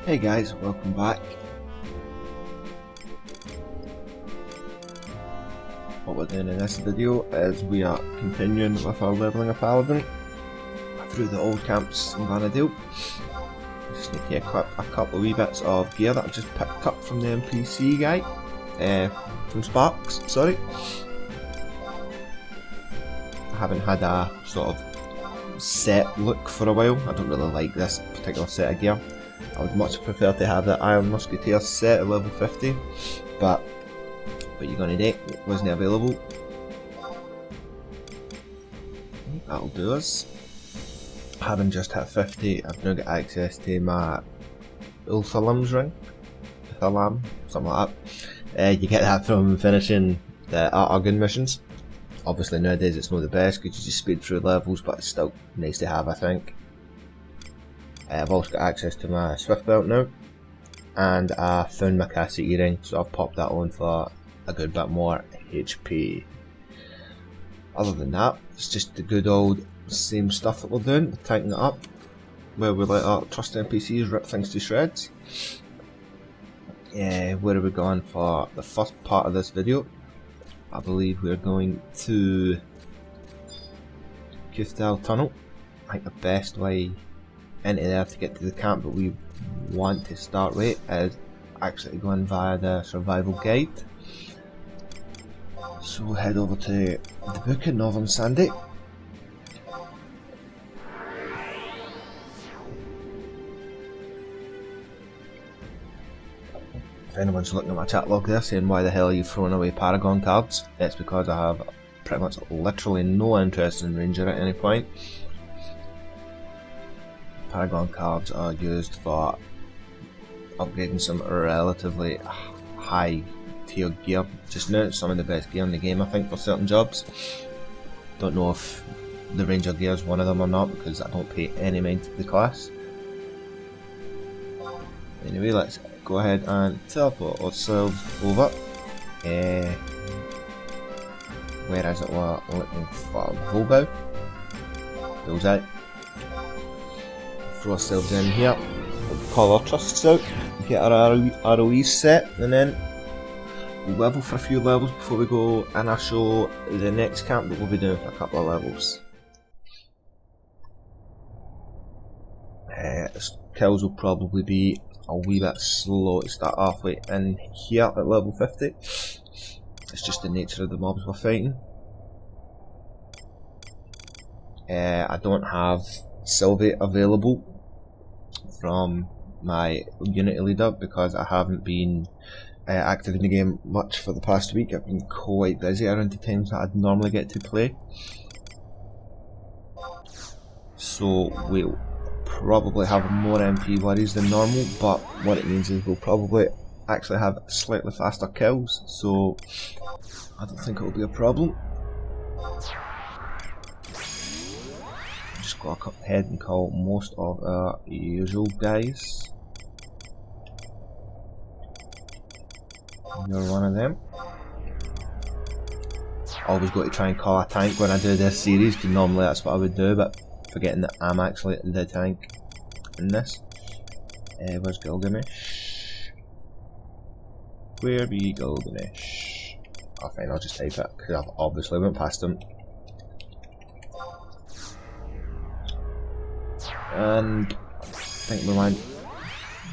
Hey guys, welcome back. What we're doing in this video is we are continuing with our leveling of Paladin through the old camps in Vanadil. Just need to equip a couple of wee bits of gear that I've just picked up from the NPC guy, from Sparks, sorry. I haven't had a sort of set look for a while. I don't really like this particular set of gear. I would much prefer to have the Iron Musketeer set at level 50, but what you're gonna do, it wasn't available. That'll do us. Having just hit 50, I've now got access to my Ulthalam's ring. Ulthalam, something like that. You get that from finishing the Argon missions. Obviously nowadays it's not the best because you just speed through levels, but it's still nice to have, I think. I've also got access to my Swift belt now, and I found my Cassie earring, so I've popped that on for a good bit more HP. Other than that, it's just the good old same stuff that we're doing, tanking it up, where we let our trust NPCs rip things to shreds. Where are we going for the first part of this video? I believe we're going to Kuftal Tunnel. I think the best way into there to get to the camp that we want to start with is actually going via the survival guide. So we'll head over to the book in Northern Sandy. If anyone's looking at my chat log there saying why the hell are you throwing away Paragon cards, it's because I have pretty much literally no interest in Ranger at any point. Paragon cards are used for upgrading some relatively high tier gear. Just now it's some of the best gear in the game, I think, for certain jobs. Don't know if the Ranger gear is one of them or not because I don't pay any mind to the class. Anyway, let's go ahead and teleport ourselves over. Where is it we're looking for? Volbow? Bullseye. Throw ourselves in here, call our trusts out, get our ROEs set, and then we'll level for a few levels before we go and I'll show the next camp that we'll be doing for a couple of levels. Kills will probably be a wee bit slow to start off with in here at level 50. It's just the nature of the mobs we're fighting. I don't have Sylvie available from my Unity leader because I haven't been active in the game much for the past week. I've been quite busy around the times that I'd normally get to play. So we'll probably have more MP worries than normal, but what it means is we'll probably actually have slightly faster kills, so I don't think it'll be a problem. Just go ahead and call most of our usual guys. You're one of them. Always got to try and call a tank when I do this series, because normally that's what I would do, but forgetting that I'm actually the tank in this. Where's Gilgamesh? Where be Gilgamesh? Oh fine, I'll just type it, because I've obviously went past him. And I think we want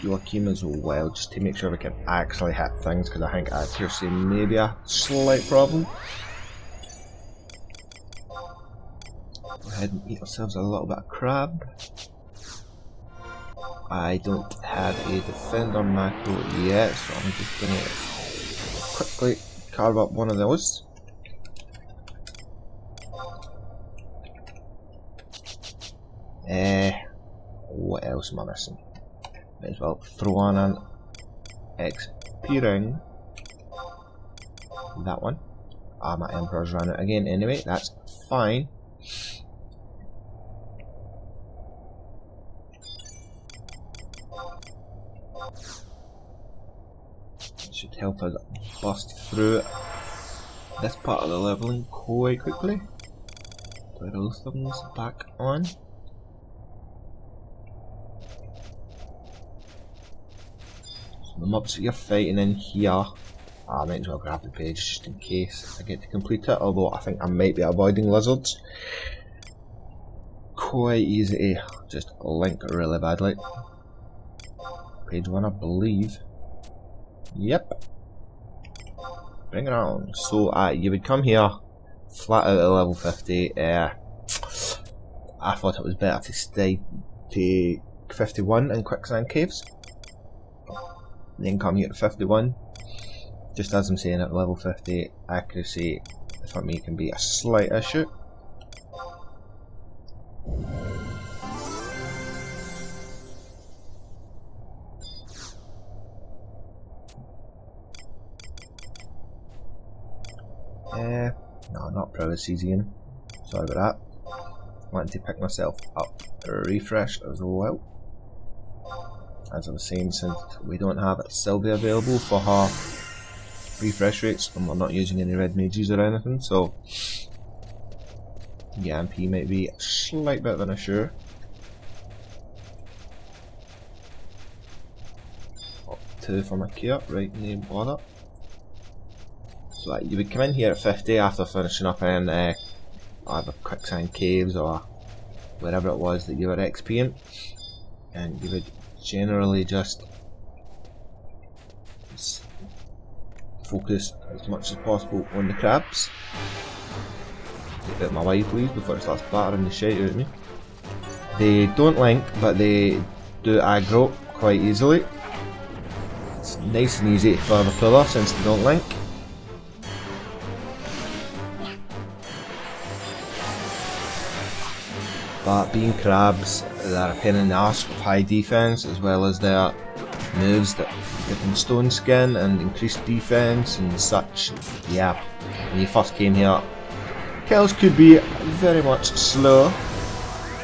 Joachim as well, just to make sure we can actually hit things, because I think accuracy may be a slight problem. Go ahead and eat ourselves a little bit of crab. I don't have a defender macro yet, so I'm just going to quickly carve up one of those. What else am I missing? Might as well throw on an XP ring. That one. My Emperor's run out again anyway, that's fine. It should help us bust through this part of the leveling quite quickly. Put those things back on. The mobs that you're fighting in here, I might as well grab the page just in case I get to complete it, although I think I might be avoiding lizards. Quite easy to just link really badly. Page 1 I believe. Yep. Bring it on. So you would come here, flat out at level 50. I thought it was better to stay to 51 in quicksand caves. Then come here to 51. Just as I'm saying, at level 50, accuracy for me can be a slight issue. No, not privacy Ian. Sorry about that. Wanting to pick myself up a refresh as well. As I was saying, since we don't have Sylvia available for her refresh rates, and we're not using any red mages or anything, so yeah, MP might be a slight bit of an issue. Up 2 for my care, right, no bother. So you would come in here at 50 after finishing up in either quicksand caves or wherever it was that you were XPing, and you would generally just focus as much as possible on the crabs. Get out my way please before it starts battering the shit out of me. They don't link, but they do aggro quite easily. It's nice and easy to further pillar since they don't link. But being crabs, they're a pain in the arse with high defense, as well as their moves that give them stone skin and increased defense and such. Yeah, when you first came here, kills could be very much slow.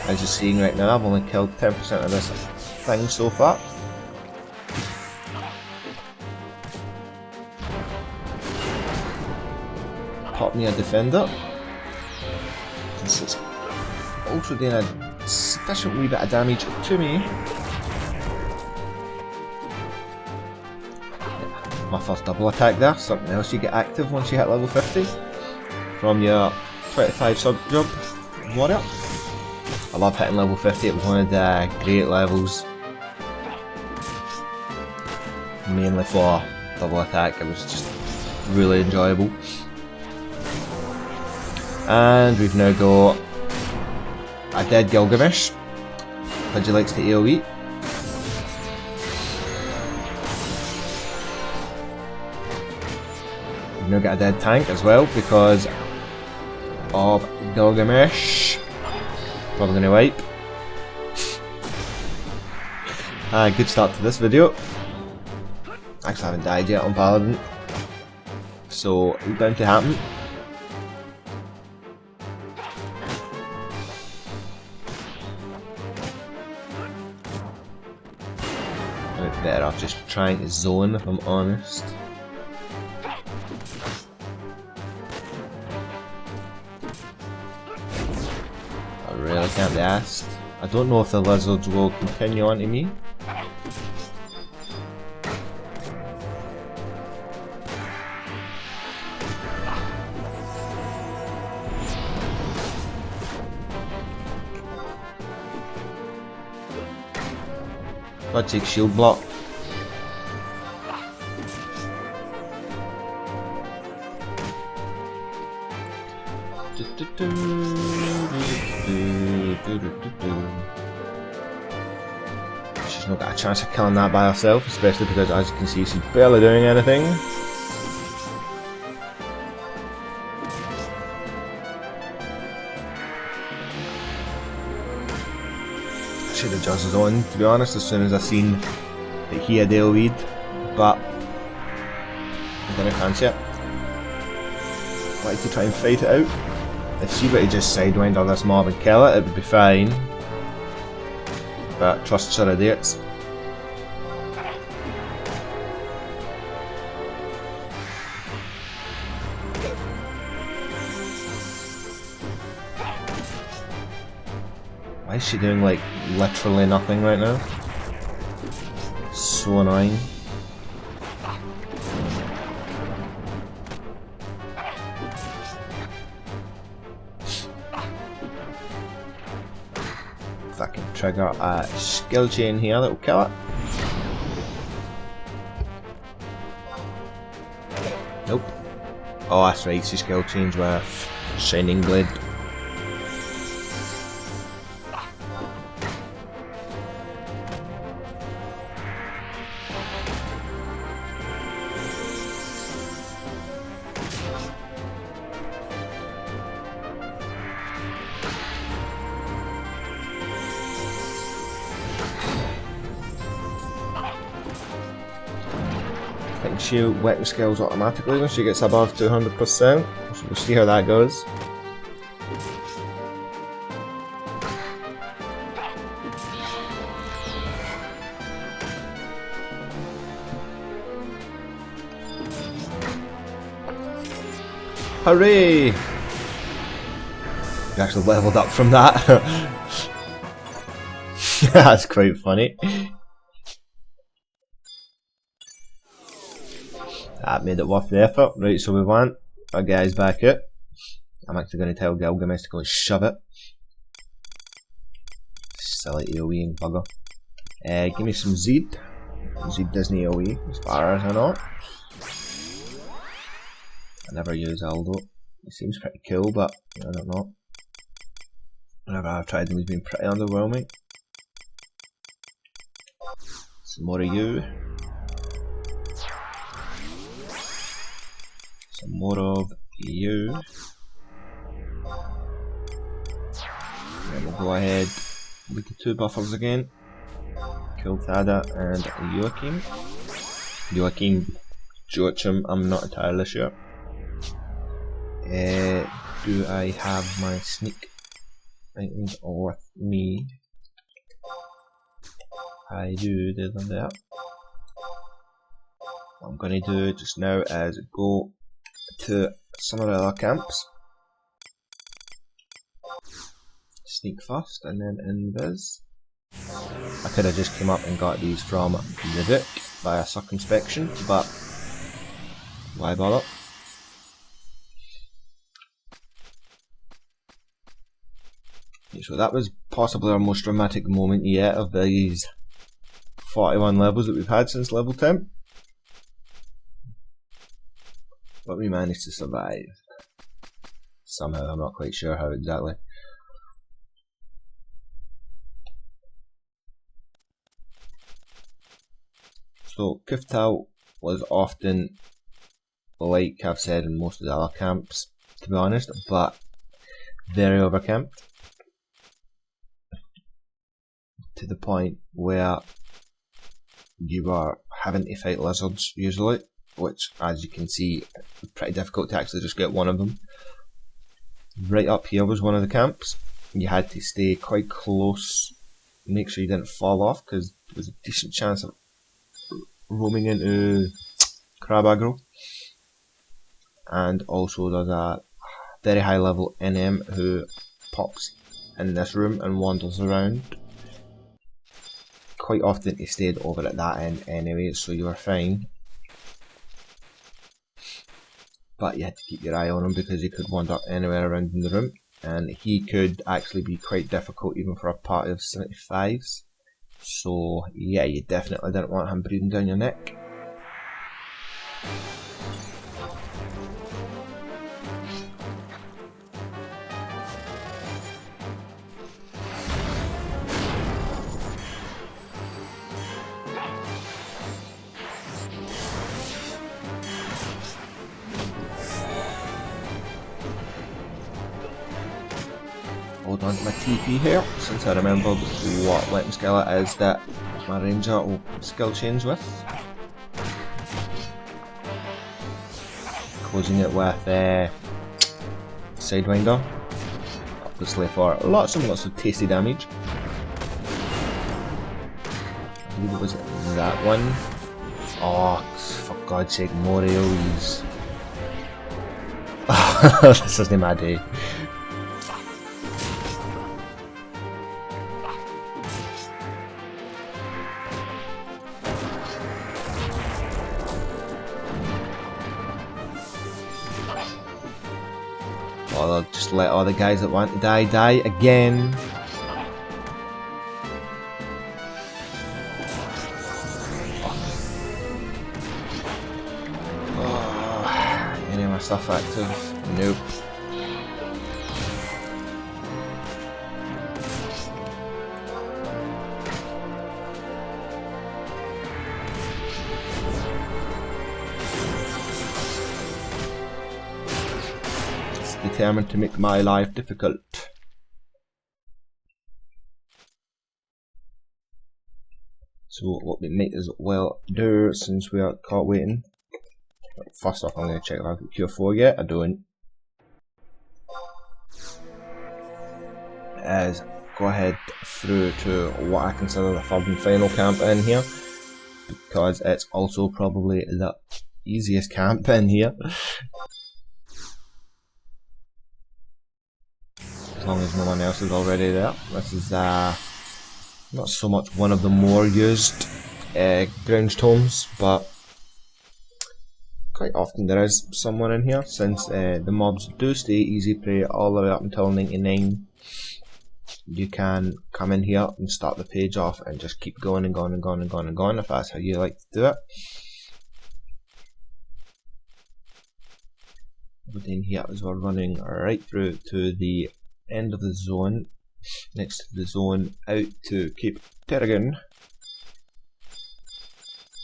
As you're seeing right now, I've only killed 10% of this thing so far. Pop me a defender. Since it's also doing a sufficient wee bit of damage to me. My first double attack there, something else you get active once you hit level 50 from your 25 sub job warrior. I love hitting level 50, it was one of the great levels, mainly for double attack. It was just really enjoyable. And we've now got a dead Gilgamesh, because he likes to AoE. We've now got a dead tank as well because of Gilgamesh. Probably gonna wipe. Good start to this video. Actually, I haven't died yet on Paladin, so it's bound to happen. Better off just trying to zone, if I'm honest. I really can't be asked. I don't know if the lizards will continue on to me. Gotta take shield block. She's not got a chance of killing that by herself, especially because, as you can see, she's barely doing anything. Should have just zoned, to be honest, as soon as I seen that he had AoE'd, but I didn't fancy it. I like to try and fight it out. If she were to just sidewind on this mob and kill it, it would be fine. But trust her idiots. Why is she doing like literally nothing right now? So annoying. trigger a skill chain here that will kill it. Nope. Oh, that's right, it's a skill change with Shining Blade. She'll weapon skills automatically when she gets above 200%, so we'll see how that goes. Hooray! You actually leveled up from that. That's quite funny. That made it worth the effort. Right, so we want our guys back out. I'm actually going to tell Gilgamesh to go and shove it. Silly AoEing bugger. Give me some Zed. Zed Disney AoE, as far as I know. I never use Aldo. He seems pretty cool, but I don't know. Whenever I've tried him, he's been pretty underwhelming. Some more of you. Some more of you. Then we'll go ahead with the two buffers again. Kultada and Joachim, I'm not entirely sure. Do I have my sneak items with me? I do, there's them there. What I'm going to do just now is go to some of the other camps. Sneak first and then invis. I could have just came up and got these from the book via circumspection, but why bother? So that was possibly our most dramatic moment yet of these 41 levels that we've had since level 10. But we managed to survive. Somehow, I'm not quite sure how exactly. So, Kuftal was often, like I've said in most of the other camps, to be honest, but very overcamped. To the point where you were having to fight lizards usually, which, as you can see, was pretty difficult to actually just get one of them. Right up here was one of the camps. You had to stay quite close, make sure you didn't fall off, because there was a decent chance of roaming into crab aggro. And also there's a very high level NM who pops in this room and wanders around. Quite often he stayed over at that end anyway, so you were fine. But you had to keep your eye on him because he could wander anywhere around in the room, and he could actually be quite difficult even for a party of 75s. So yeah, you definitely didn't want him breathing down your neck. Hold on to my TP here, since I remembered what weapon skill it is that my ranger will skill change with. Closing it with Sidewinder, obviously for lots and lots of tasty damage. I believe it was that one. Oh, for God's sake, more AoEs. This isn't my day. Or they'll just let all the guys that want to die, die again. stuff active? Nope. It's determined to make my life difficult. So what we might as well do, since we are caught waiting, first off I'm going to check if I've got Cure 4 yet. I don't. Is go ahead through to what I consider the third and final camp in here, because it's also probably the easiest camp in here. As long as no one else is already there. This is not so much one of the more used ground tomes, but quite often there is someone in here, since the mobs do stay easy prey all the way up until 99. You can come in here and start the page off and just keep going and going and going and going and going if that's how you like to do it. But in here is we're running right through to the end of the zone, next to the zone out to Cape Terragon.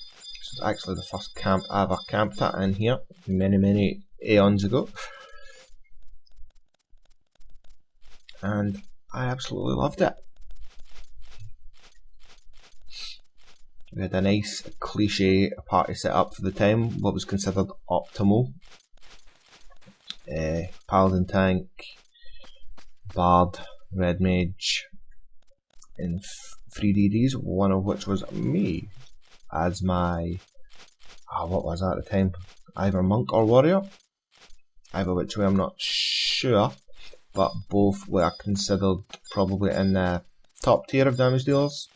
This is actually the first camp I ever camped at in here many aeons ago, and I absolutely loved it. We had a nice cliche party set up for the time, what was considered optimal. Paladin tank, Bard, Red Mage, and 3 DDs, one of which was me as my, what was that at the time? Either Monk or Warrior? Either which way I'm not sure, but both were considered probably in the top tier of damage dealers.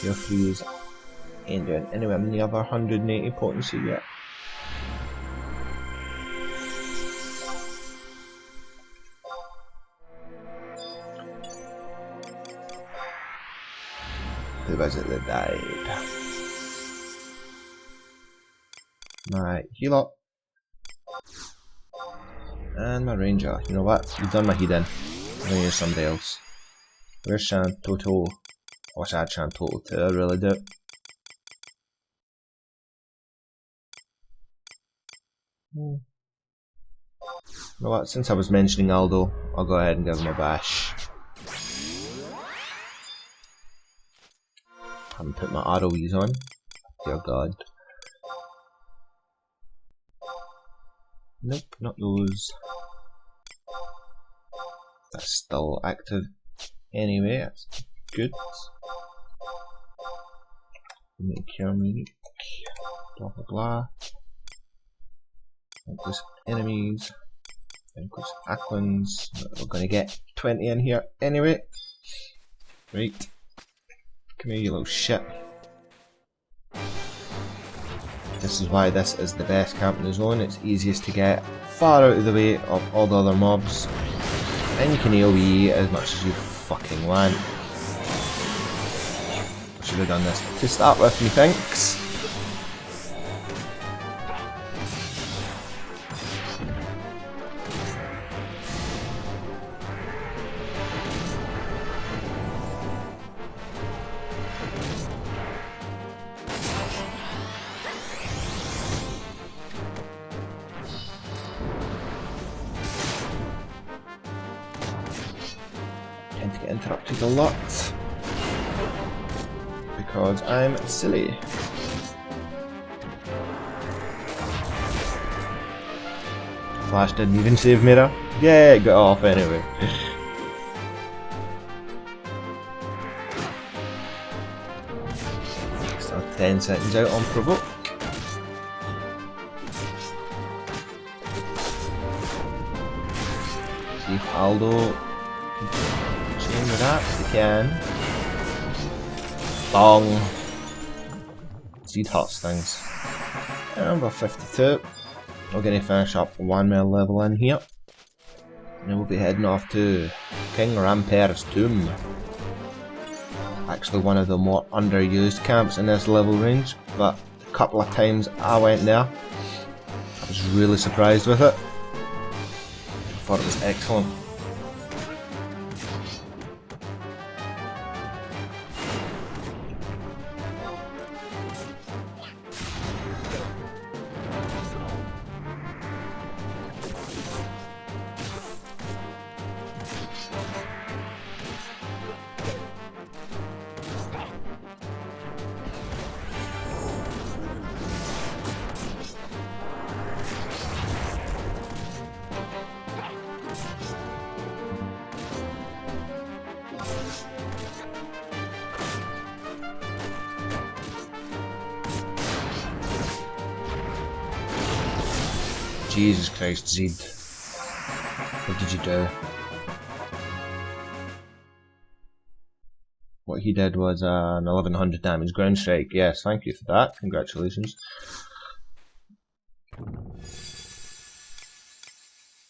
Tier 3s ain't doing anywhere near the 180 potency yet. Who was it that died? My healer and my ranger. You know what? You've done my heat in. I'm gonna use somebody else. Where's Shan Toto? I wish I had Shan Toto too, I really do. You know what? Since I was mentioning Aldo, I'll go ahead and give him a bash. Haven't put my ROEs on. Dear God. Nope, not those. That's still active anyway, that's good. Make your meat. Blah blah blah. Vanquish enemies. Vanquish Aquans. We're gonna get 20 in here anyway. Right. Come here, you little shit. This is why this is the best camp in the zone. It's easiest to get, far out of the way of all the other mobs, and you can AoE as much as you fucking want. I should have done this to start with, methinks. Tend to get interrupted a lot because I'm silly. Flash didn't even save me there. Yeah, it got off anyway. Still 10 seconds out on provoke. See if Aldo can chain with that. If he can. Bong. Seed hurts things. Number 52. We're going to finish up 1 mil level in here. And we'll be heading off to King Ranperre's tomb. Actually one of the more underused camps in this level range, but a couple of times I went there, I was really surprised with it. I thought it was excellent. Jesus Christ, Zed. What did you do? What he did was an 1100 damage ground strike. Yes, thank you for that. Congratulations.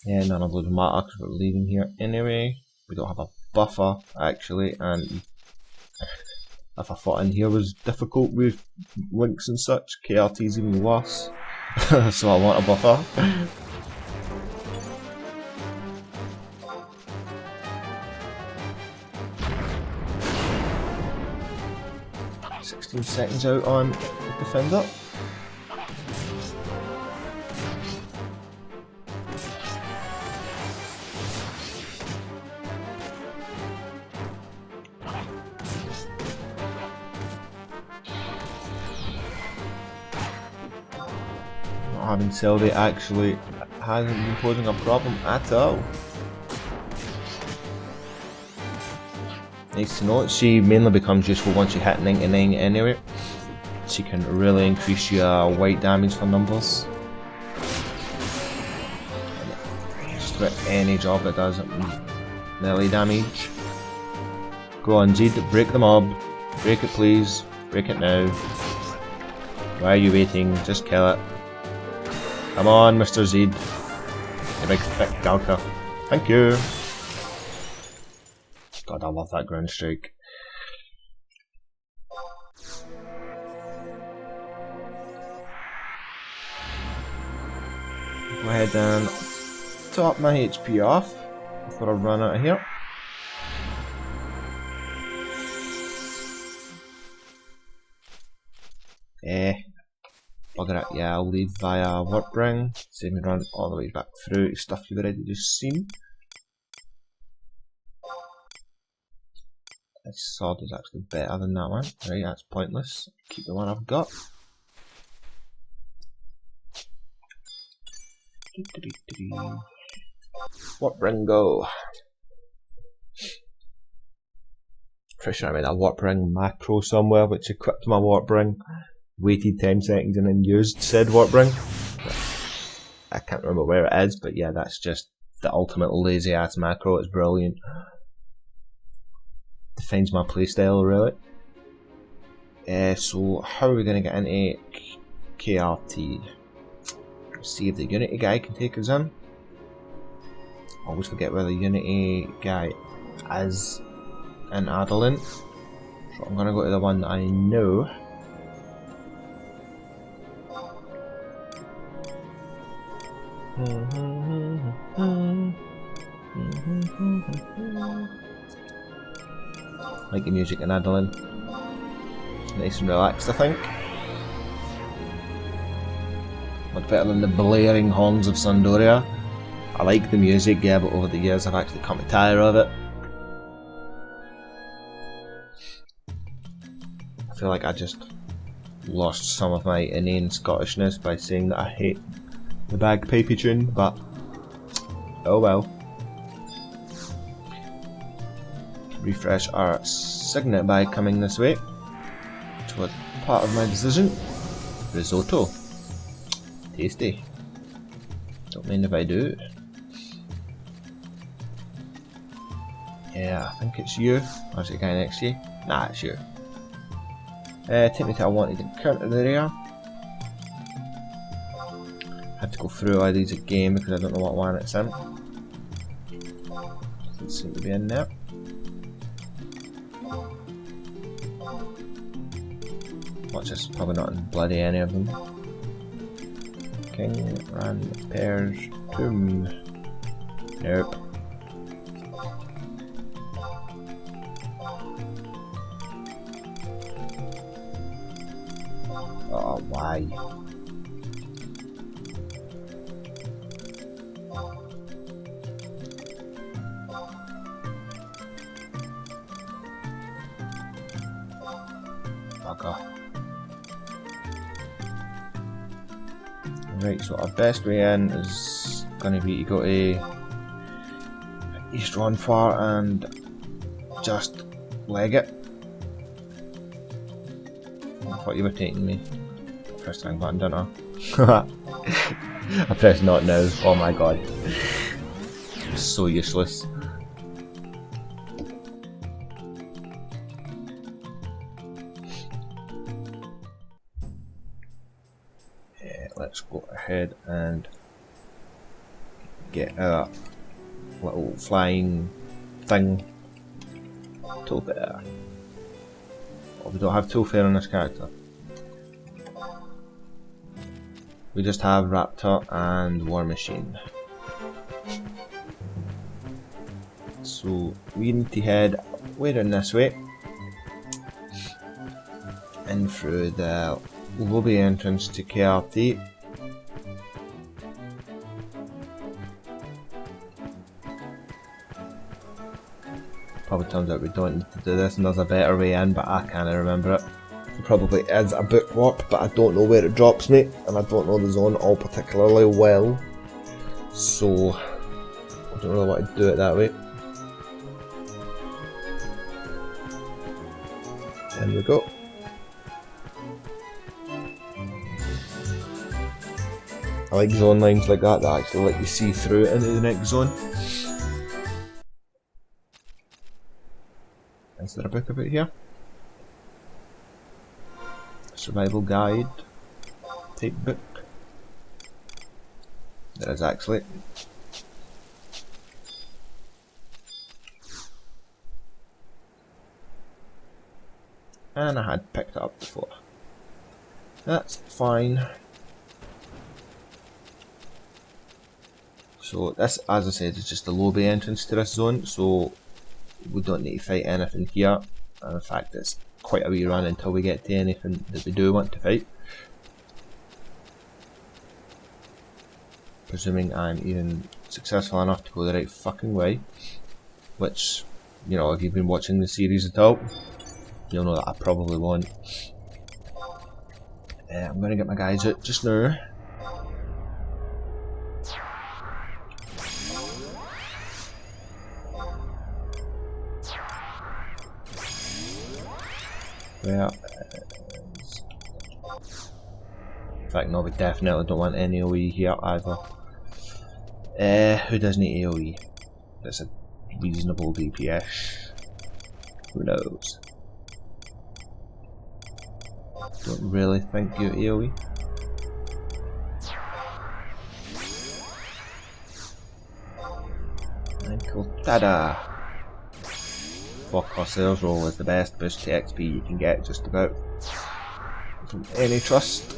Yeah, none of those matter because we're leaving here anyway. We don't have a buffer actually, and if I thought in here was difficult with links and such, KRT's even worse. So I want a buffer. Seconds out on the defender. Not having Sylvie actually hasn't been posing a problem at all. Nice to know. She mainly becomes useful once you hit 99 anyway. She can really increase your white damage for numbers. Just about any job that does melee damage. Go on, Zed, break the mob. Break it please. Break it now. Why are you waiting? Just kill it. Come on, Mr. Zed. You big thick galka. Thank you. God, I love that ground strike. Go ahead and top my HP off before I run out of here. Bugger it, yeah, I'll leave via Warpring. Save me run all the way back through to stuff you've already just seen. This sword is actually better than that one. Right, that's pointless. Keep the one I've got. Warpring go. Pretty sure I made a Warpring macro somewhere which equipped my Warpring, waited 10 seconds and then used said Warpring. I can't remember where it is, but yeah, that's just the ultimate lazy ass macro. It's brilliant. Defines my playstyle really. So how are we going to get into KRT? Let's see if the Unity guy can take us in. Always forget where the Unity guy is in Paladin. So I'm going to go to the one that I know. Like the music in Paladin. Nice and relaxed, I think. Much better than the blaring horns of Sandoria. I like the music, yeah, but over the years I've actually come to tire of it. I feel like I just lost some of my inane Scottishness by saying that I hate the bagpipey tune, but oh well. Refresh our signet by coming this way, which was part of my decision. Risotto. Tasty. Don't mind if I do. Yeah, I think it's you. Or is it the guy next to you? Nah, it's you. Take me to a wanted encounter area. Had to go through all these again because I don't know what one it's in. Nothing seems to be in there. Watch this, probably not in bloody any of them. King Ranperre's tomb. Nope. Oh, why? Bugger. Right, so our best way in is going to be to go to East Ranperre and just leg it. I thought you were taking me. Press the button, don't I? I press not now. Oh my god. So useless. Let's go ahead and get a little flying thing. Toolfare. Oh, we don't have Toolfare on this character. We just have Raptor and War Machine. So we need to head way down this way. In through the lobby entrance to KRT. Probably turns out we don't need to do this and there's a better way in, but I can't remember it. There probably is a book warp, but I don't know where it drops me, and I don't know the zone all particularly well. So I don't really want to do it that way. There we go. I like zone lines like that actually let you see through into the next zone. Is there a book about here? Survival guide type book. There is actually. And I had picked it up before. That's fine. So this, as I said, is just the lobby entrance to this zone, so we don't need to fight anything here. And in fact it's quite a wee run until we get to anything that we do want to fight. Presuming I'm even successful enough to go the right fucking way. Which, you know, if you've been watching the series at all, you'll know that I probably won't. I'm gonna get my guys out just now. Where is... In fact, no, we definitely don't want any AoE here either. Who does need AoE? That's a reasonable DPS. Who knows? Don't really think you AoE. And cool. Tada! Corsair's roll is the best boost to XP you can get just about from any trust.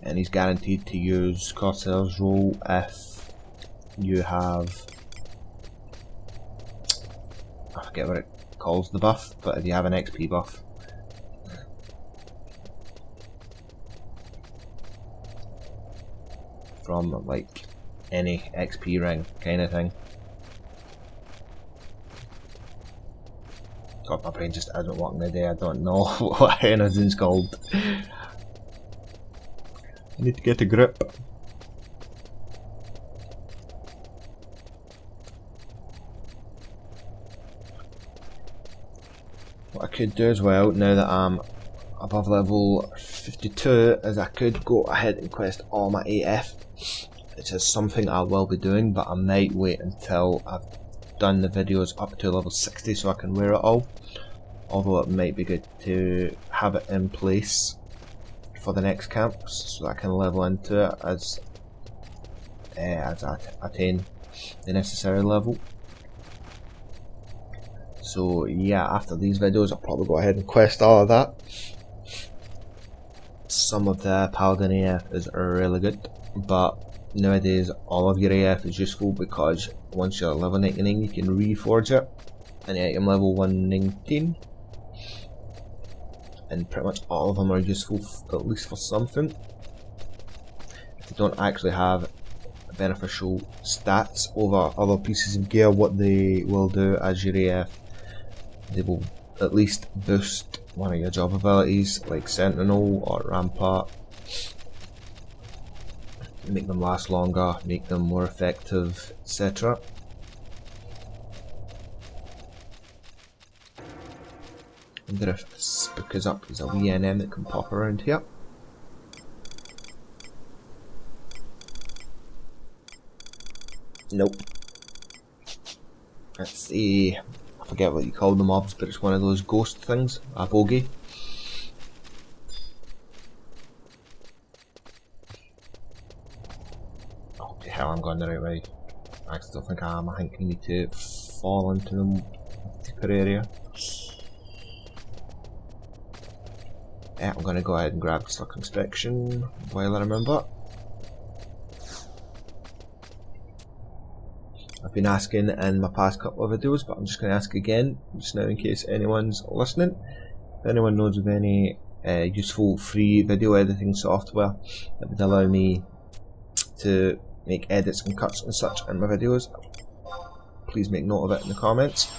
And he's guaranteed to use Corsair's roll if you have, I forget what it calls the buff, but if you have an XP buff. From like any XP ring kind of thing. God, my brain just isn't working today. I don't know what anything's called. I need to get a grip. What I could do as well, now that I'm above level 52, is I could go ahead and quest all my AF, which is something I will be doing, but I might wait until I've done the videos up to level 60 so I can wear it all. Although it might be good to have it in place for the next camps so that I can level into it as I attain the necessary level. So yeah, after these videos I'll probably go ahead and quest all of that. Some of the Paladin AF is really good, but nowadays all of your AF is useful because once you're level 99 you can reforge it and the item level 119, and pretty much all of them are useful at least for something. If they don't actually have beneficial stats over other pieces of gear, what they will do as your AF, they will at least boost one of your job abilities like Sentinel or Ranperre, make them last longer, make them more effective, etc. I wonder if Spook is up, there's a wee NM that can pop around here. Nope. Let's see, I forget what you call the mobs, but it's one of those ghost things, a bogey. Oh, the hell, I'm going the right way. I still think I am. I think you need to fall into the deeper area. Yeah, I'm going to go ahead and grab circumspection while I remember. I've been asking in my past couple of videos, but I'm just going to ask again, just now in case anyone's listening. If anyone knows of any useful free video editing software that would allow me to make edits and cuts and such in my videos, please make note of it in the comments.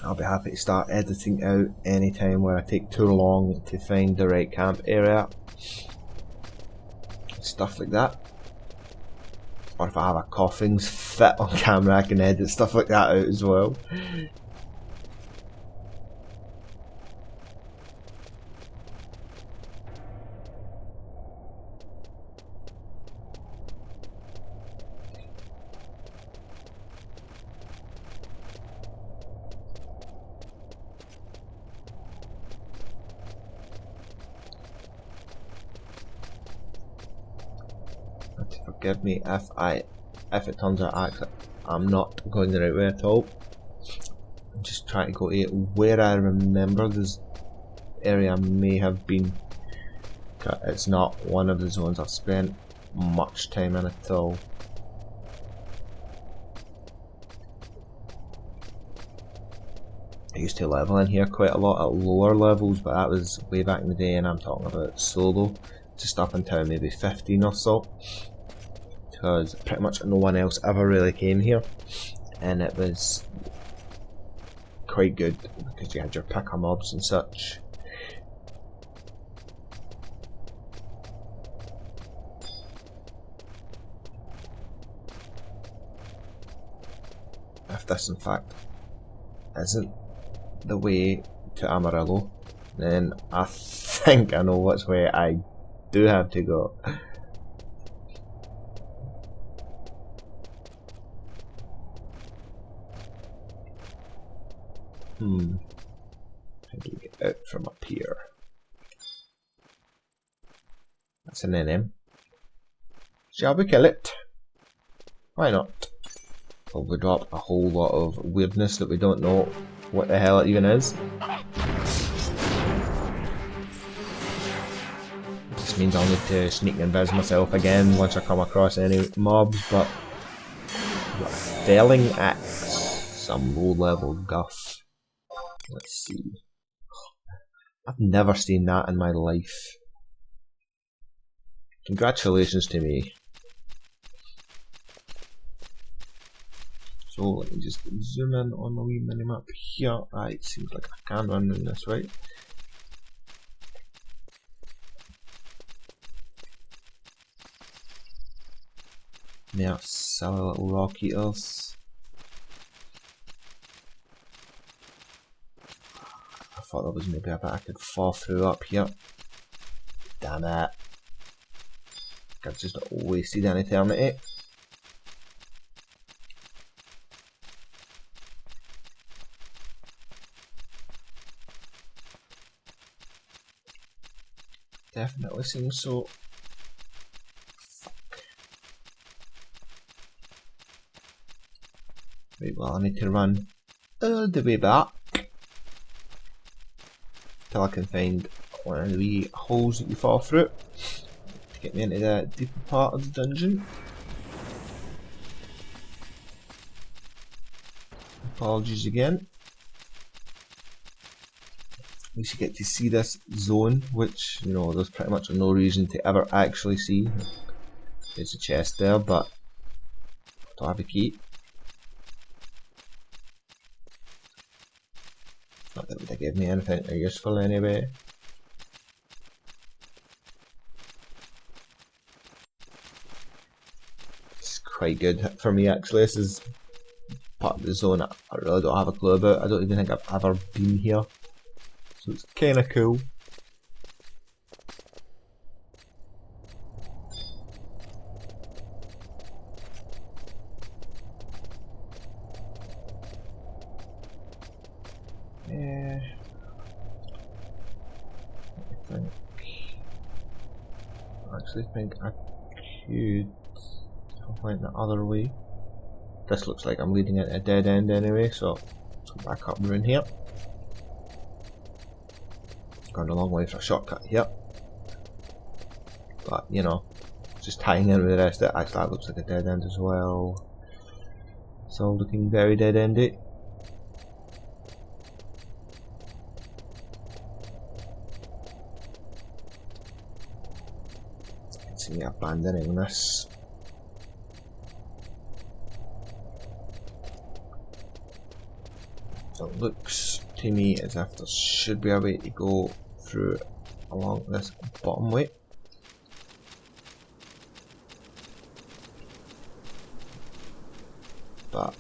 I'll be happy to start editing out any time where I take too long to find the right camp area, stuff like that. Or if I have a coughing fit on camera, I can edit stuff like that out as well. Forgive me if it turns out I'm not going the right way at all. I'm just trying to go to where I remember this area may have been. It's not one of the zones I've spent much time in at all. I used to level in here quite a lot at lower levels, but that was way back in the day, and I'm talking about solo, just up until maybe 15 or so. Because pretty much no one else ever really came here, and it was quite good because you had your picker mobs and such. If this in fact isn't the way to Amarillo, then I think I know which way I do have to go. How do we get out from up here? That's an NM. Shall we kill it? Why not? Will we drop a whole lot of weirdness that we don't know what the hell it even is? This means I'll need to sneak and invis myself again once I come across any mobs, but a felling axe, some low level guff. Let's see. I've never seen that in my life. Congratulations to me. So let me just zoom in on the wee minimap here. Right, seems like I can run in this, right? Yeah, silly little rock eaters. I thought there was maybe a bit I could fall through up here. Damn it. I've just wasted an eternity. Definitely seems so. Fuck. Right, well, I need to run all the way back till I can find one of the wee holes that you fall through to get me into the deeper part of the dungeon. Apologies again. At least you get to see this zone, which, you know, there's pretty much no reason to ever actually see. There's a chest there, but I don't have a key. Not that it would have given me anything useful anyway. It's quite good for me actually. This is part of the zone I really don't have a clue about. I don't even think I've ever been here. So it's kinda cool. I actually think I could have went the other way. This looks like I'm leading into a dead end anyway, so come back up around here. Gone a long way for a shortcut here. But, you know, just tying in with the rest of it. Actually, that looks like a dead end as well. It's all looking very dead endy. I can see me abandoning this. It looks to me as if there should be a way to go through along this bottom way. But,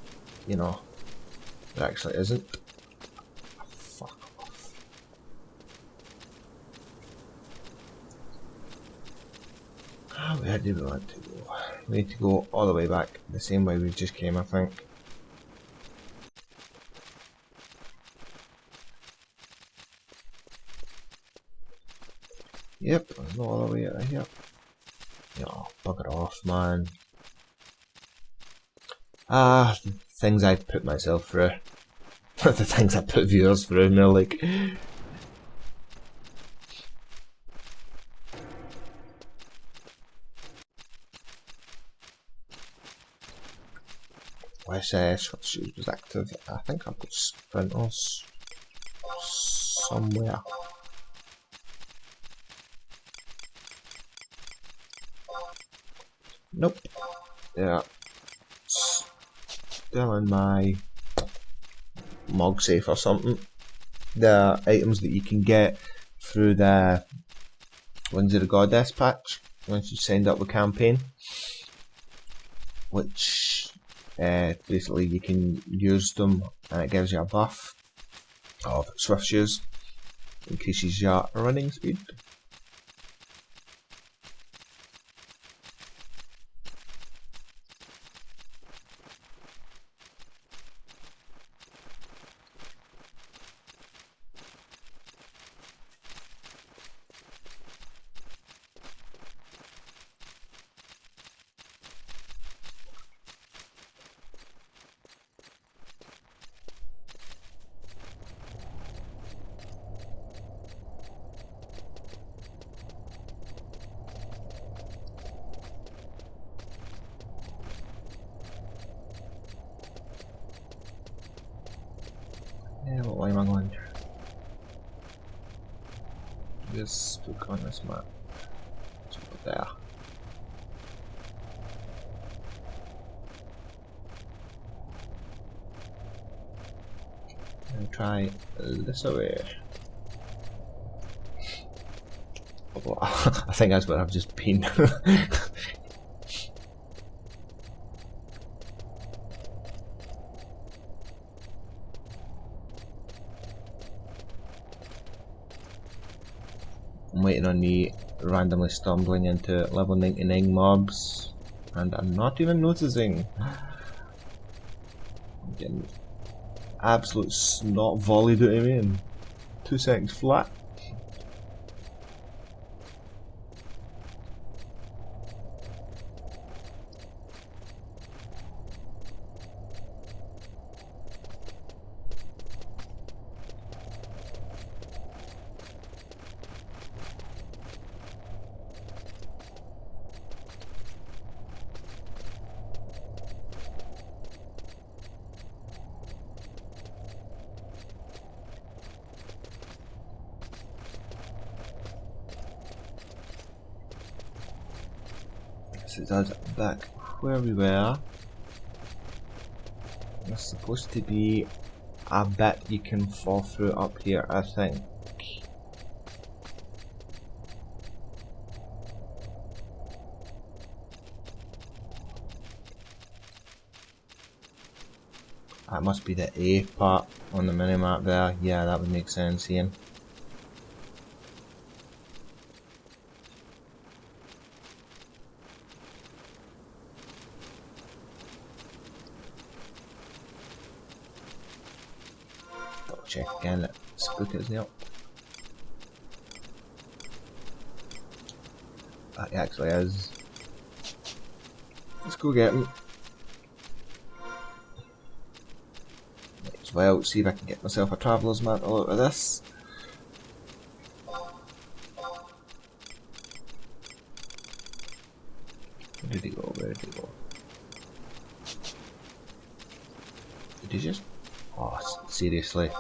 you know, there actually isn't. Fuck off. Where do we want to go? We need to go all the way back the same way we just came, I think. Yep, there's no other way out of here. Oh, bugger off, man. Ah, the things I put myself through. The things I put viewers through, and they're like... Short shoes was active. I think I've got sprinters somewhere. Nope. Yeah. Still in my mog safe or something. The items that you can get through the Wings of the Goddess patch once you signed up with campaign, which basically you can use them and it gives you a buff of swift shoes, increases your running speed. Yeah, what way am I going? This book on this map. It's over there. And try this away. Oh, I think that's where I've just been. I'm waiting on me randomly stumbling into level 99 mobs and I'm not even noticing. I'm getting absolute snot volleyed out of me in 2 seconds flat. takes us back where we were. There's supposed to be a bit you can fall through up here, I think. That must be the A part on the minimap there. Yeah, that would make sense, Ian. Double check again that Spook is there. That actually is. Let's go get him. Well, see if I can get myself a traveller's mantle out of this. Where did he go? Where did he go? Did he just? Oh, seriously.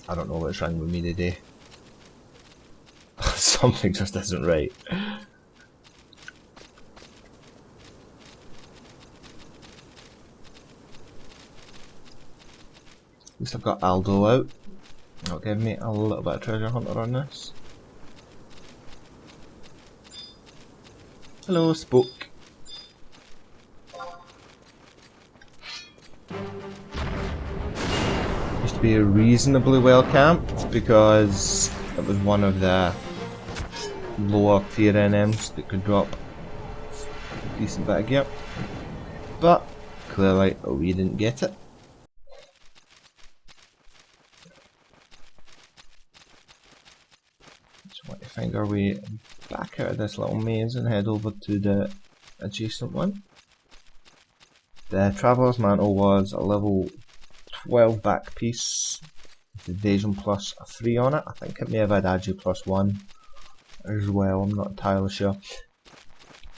I don't know what's wrong with me today. Something just isn't right. At least I've got Aldo out. That'll give me a little bit of treasure hunter on this. Hello, Spook. To be reasonably well camped because it was one of the lower tier NMs that could drop a decent bit of gear, but clearly we didn't get it. Just want to find our way back out of this little maze and head over to the adjacent one. The Traveller's Mantle was a level 12 back piece with evasion plus a 3 on it. I think it may have had agi plus 1 as well, I'm not entirely sure.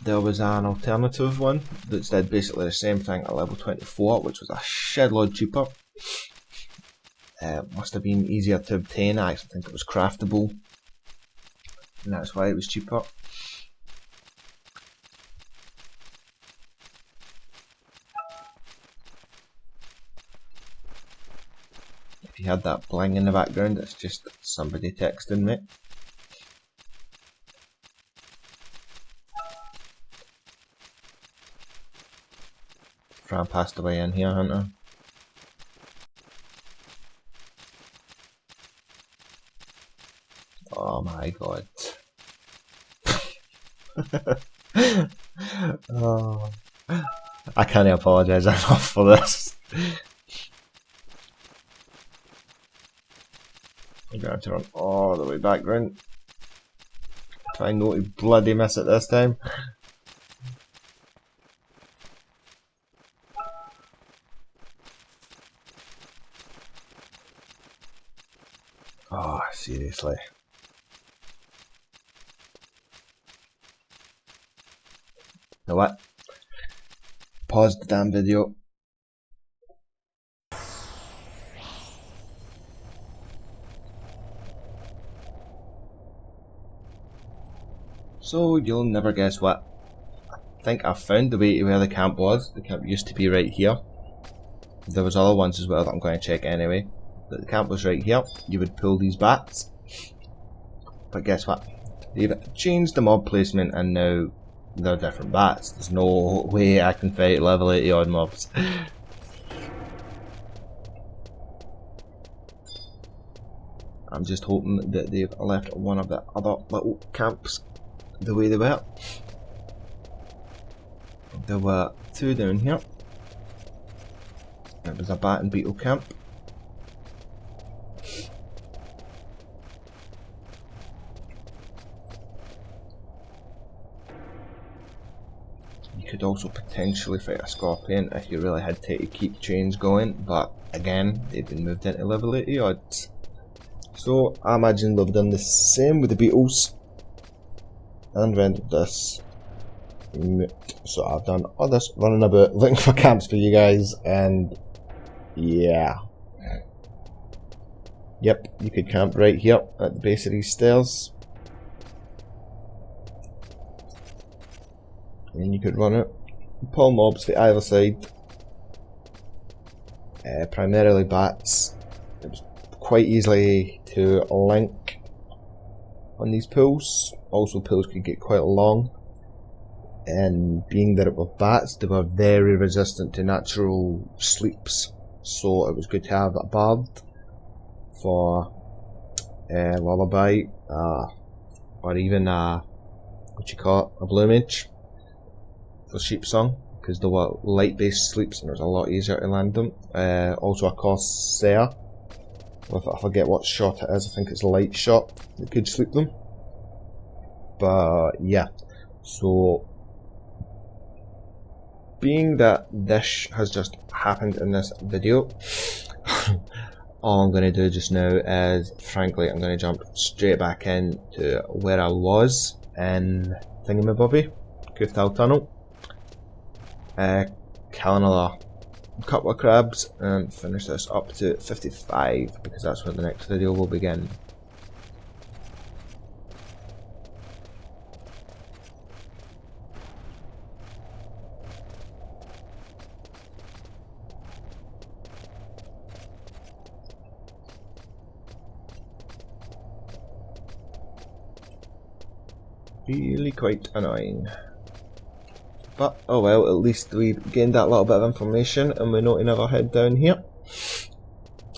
There was an alternative one that did basically the same thing at level 24, which was a shitload cheaper. Must have been easier to obtain. I actually think it was craftable, and that's why it was cheaper. If you had that bling in the background, it's just somebody texting me. Fran passed away in here, Hunter. Oh my god. Oh, I can't apologise enough for this. I'm going to run all the way back round. Try not to bloody miss it this time. Oh, seriously. You know what? Pause the damn video. So you'll never guess what. I think I found the way to where the camp was. The camp used to be right here. There was other ones as well that I'm going to check anyway. But the camp was right here. You would pull these bats. But guess what? They've changed the mob placement and now they're different bats. There's no way I can fight level 80 odd mobs. I'm just hoping that they've left one of the other little camps the way they were. There were two down here. It was a bat and beetle camp. You could also potentially fight a scorpion if you really had to keep chains going, but again, they've been moved into level 80 odds. So I imagine they've done the same with the beetles and rendered this So I've done all this running about looking for camps for you guys, and yeah. Yep, you could camp right here at the base of these stairs. And then you could run it. Pull mobs to either side. Primarily bats. It was quite easily to link on these pools. Also, pools could get quite long. And being that it were bats, they were very resistant to natural sleeps. So it was good to have a bard for lullaby, or even what you call it, a blue mage for sheep song, because they were light based sleeps and it was a lot easier to land them. Also a corsair with, I forget what shot it is, I think it's light shot that could sleep them. But yeah, so being that this has just happened in this video, all I'm going to do just now is, frankly, I'm going to jump straight back into where I was in Thingamabobby, Kuftal Tunnel. Kill another couple of crabs and finish this up to 55, because that's where the next video will begin. Really quite annoying. But oh well, at least we've gained that little bit of information and we know to never head down here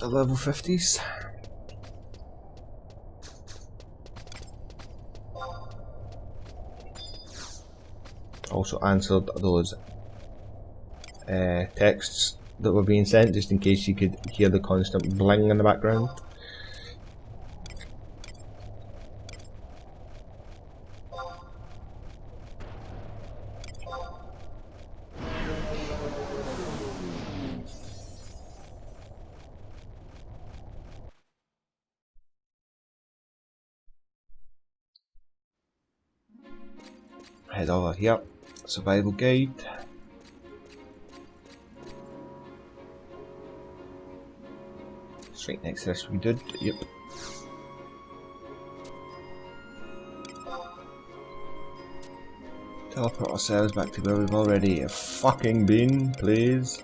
at level 50s. Also answered those texts that were being sent, just in case you could hear the constant bling in the background. Head over here, survival guide. Straight next to this we did, yep. Teleport ourselves back to where we've already fucking been, please.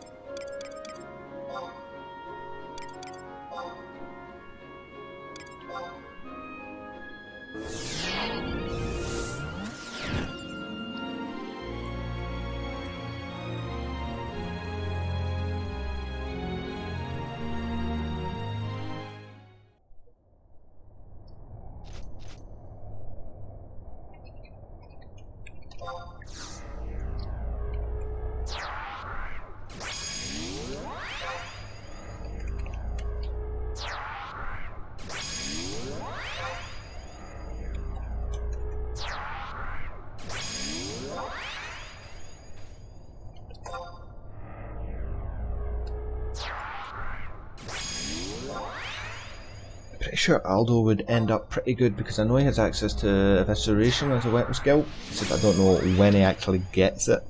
Pretty sure Aldo would end up pretty good, because I know he has access to Evisceration as a weapon skill, except I don't know when he actually gets it.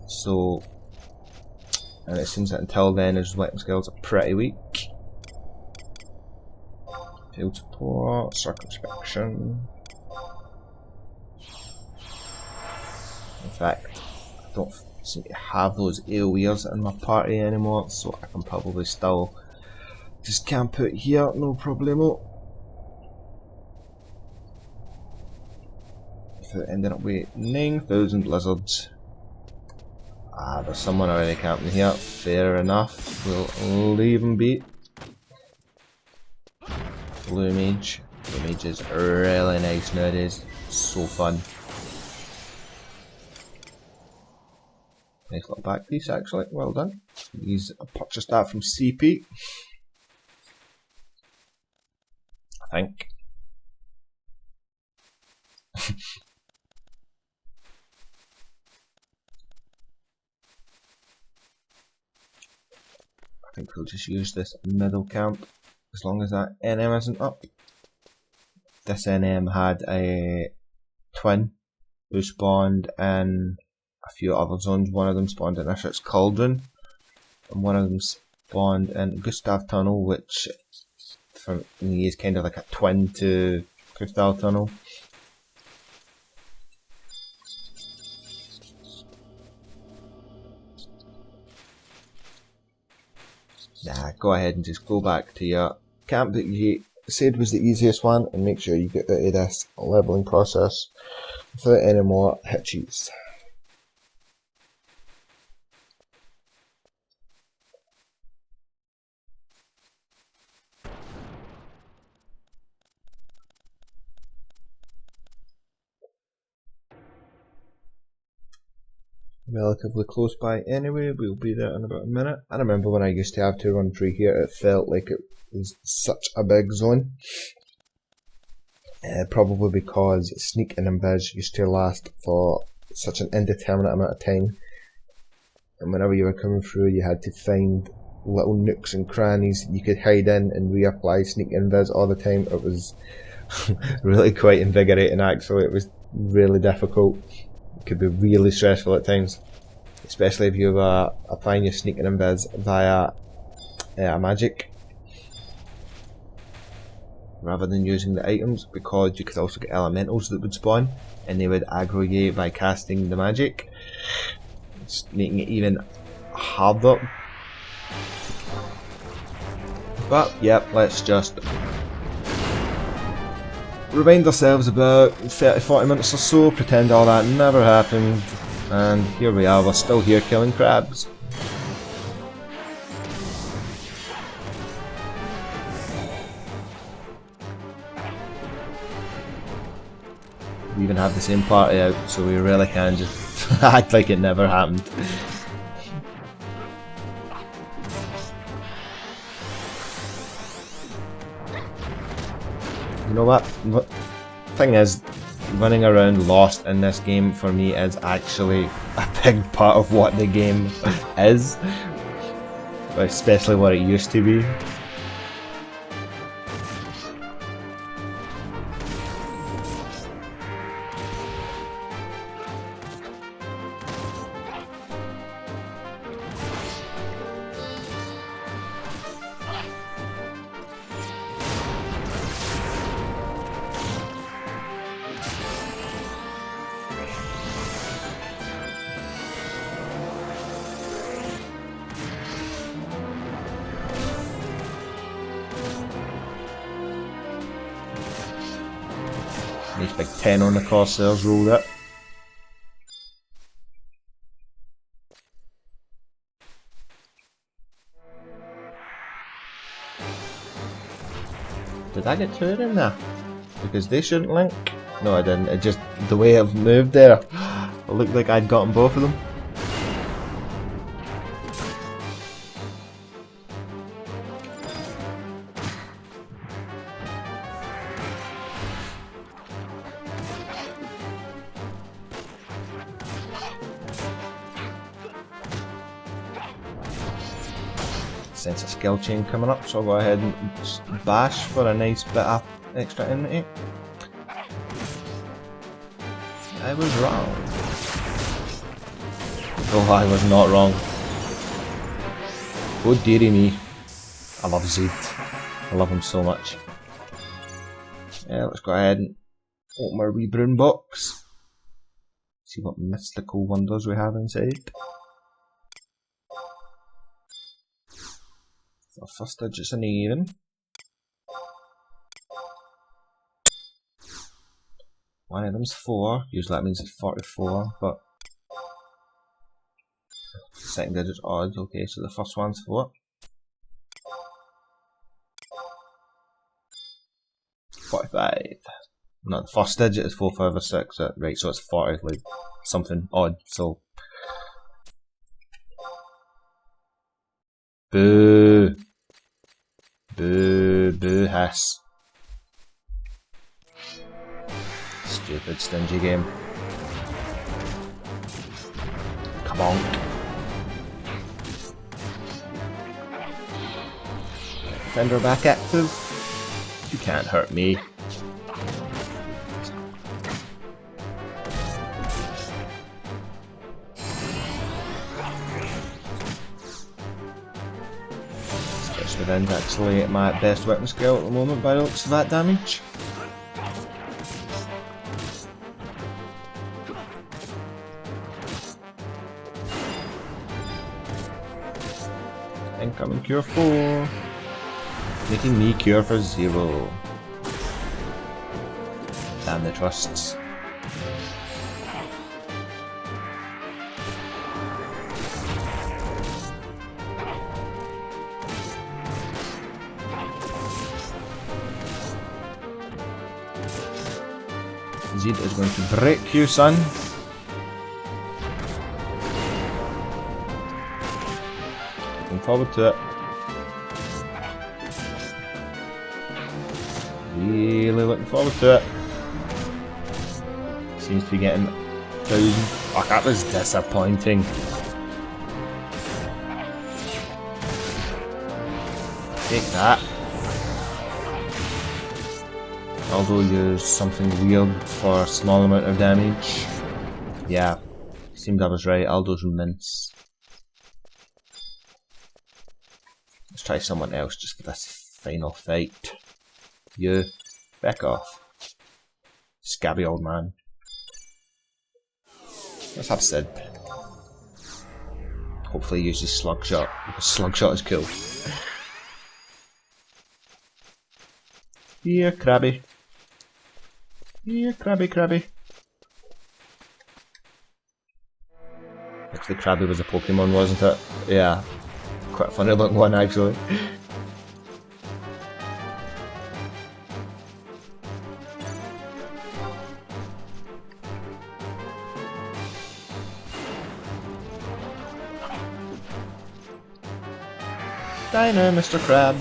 So, and it seems that until then his weapon skills are pretty weak. Field support, circumspection. In fact, I don't seem to have those AoEers in my party anymore, so I can probably still just camp out here, no problemo. Without ending up with 9,000 lizards. Ah, there's someone already camping here. Fair enough. We'll leave him be. Blue Mage. Blue Mage is really nice nowadays. So fun. Nice little back piece actually. Well done. I purchased that from CP. I think. I think we'll just use this middle camp as long as that NM isn't up. This NM had a twin who spawned in a few other zones. One of them spawned in Ifrit's Cauldron, and one of them spawned in Kuftal Tunnel, which for me is kind of like a twin to Kuftal Tunnel. Nah, go ahead and just go back to your camp that you said was the easiest one, and make sure you get out of this leveling process without any more hitches. Relatively close by anyway, we'll be there in about a minute. I remember when I used to have to run through here, it felt like it was such a big zone. Probably because sneak and invis used to last for such an indeterminate amount of time, and whenever you were coming through you had to find little nooks and crannies you could hide in and reapply sneak and invis all the time. It was really quite invigorating actually. It was really difficult. It could be really stressful at times, especially if you were applying your sneak and invis via a magic rather than using the items, because you could also get elementals that would spawn and they would aggro you by casting the magic. It's making it even harder. But yep, let's just remind ourselves about 30-40 minutes or so, pretend all that never happened, and here we are, we're still here killing crabs. We even have the same party out, so we really can just act like it never happened. You know what? Thing is, running around lost in this game for me is actually a big part of what the game is, especially what it used to be. Nice big 10 on the Corsairs, rolled it. Did I get 2 in there? Because they shouldn't link. No I didn't, it just, the way I've moved there, it looked like I'd gotten both of them. Sense of skill chain coming up, so I'll go ahead and just bash for a nice bit of extra enmity. I was wrong. Oh, I was not wrong. Oh dearie me. I love Zed. I love him so much. Yeah, let's go ahead and open our wee brown box. See what mystical wonders we have inside. So first digit's an even. One of them's 4, usually that means it's 44, but the second digit's odd, okay, so the first one's 4. 45. No, the first digit is 4, 5 or 6, right, so it's 40, like something odd, so. Boo! Boo! Boo hiss. Stupid stingy game. Come on. Defender back active. You can't hurt me. Leveing's actually my best weapon skill at the moment by the looks of that damage. Incoming cure 4. Making me cure for 0. Damn the trusts. Zed is going to break you, son. Looking forward to it. Really looking forward to it. Seems to be getting 1,000. Fuck, that was disappointing. Take that. Aldo used something weird for a small amount of damage. Yeah, seemed I was right. Aldo's mince. Let's try someone else just for this final fight. You, back off. Scabby old man. Let's have Sid. Hopefully he uses Slugshot, because Slugshot is cool. Here, Krabby. Here, Krabby, Krabby. Actually, Krabby was a Pokemon, wasn't it? Yeah. Quite a funny looking one, actually. Die now, Mr. Crab.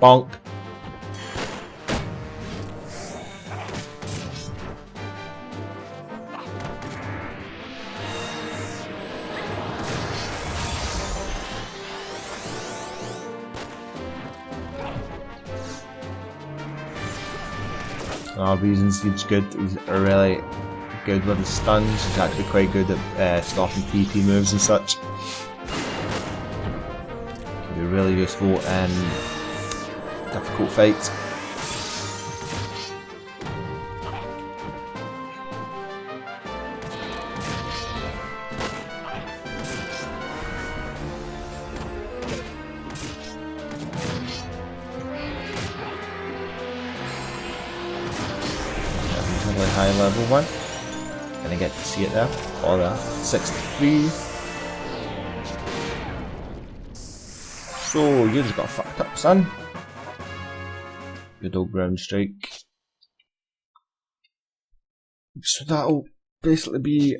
Bonk. Reasons he's good. He's really good with his stuns. He's actually quite good at stopping PP moves and such. Can be really useful in difficult fights. High level one. Gonna get to see it there. Or 63. So you just got fucked up, son. Good old ground strike. So that'll basically be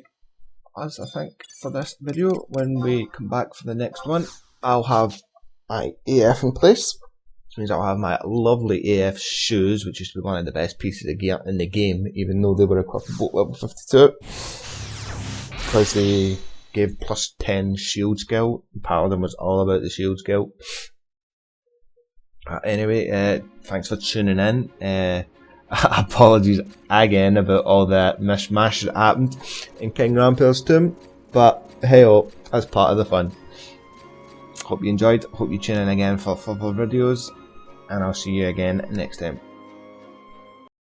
us, I think, for this video. When we come back for the next one, I'll have my AF in place. Which means I'll have my lovely AF shoes, which used to be one of the best pieces of gear in the game, even though they were equipable level 52. Because they gave plus 10 shield skill. Paladin was all about the shield skill. Anyway, thanks for tuning in. Apologies again about all that mishmash that happened in King Ranperre's tomb. But hey oh, that's part of the fun. Hope you enjoyed. Hope you tune in again for further videos. And I'll see you again next time.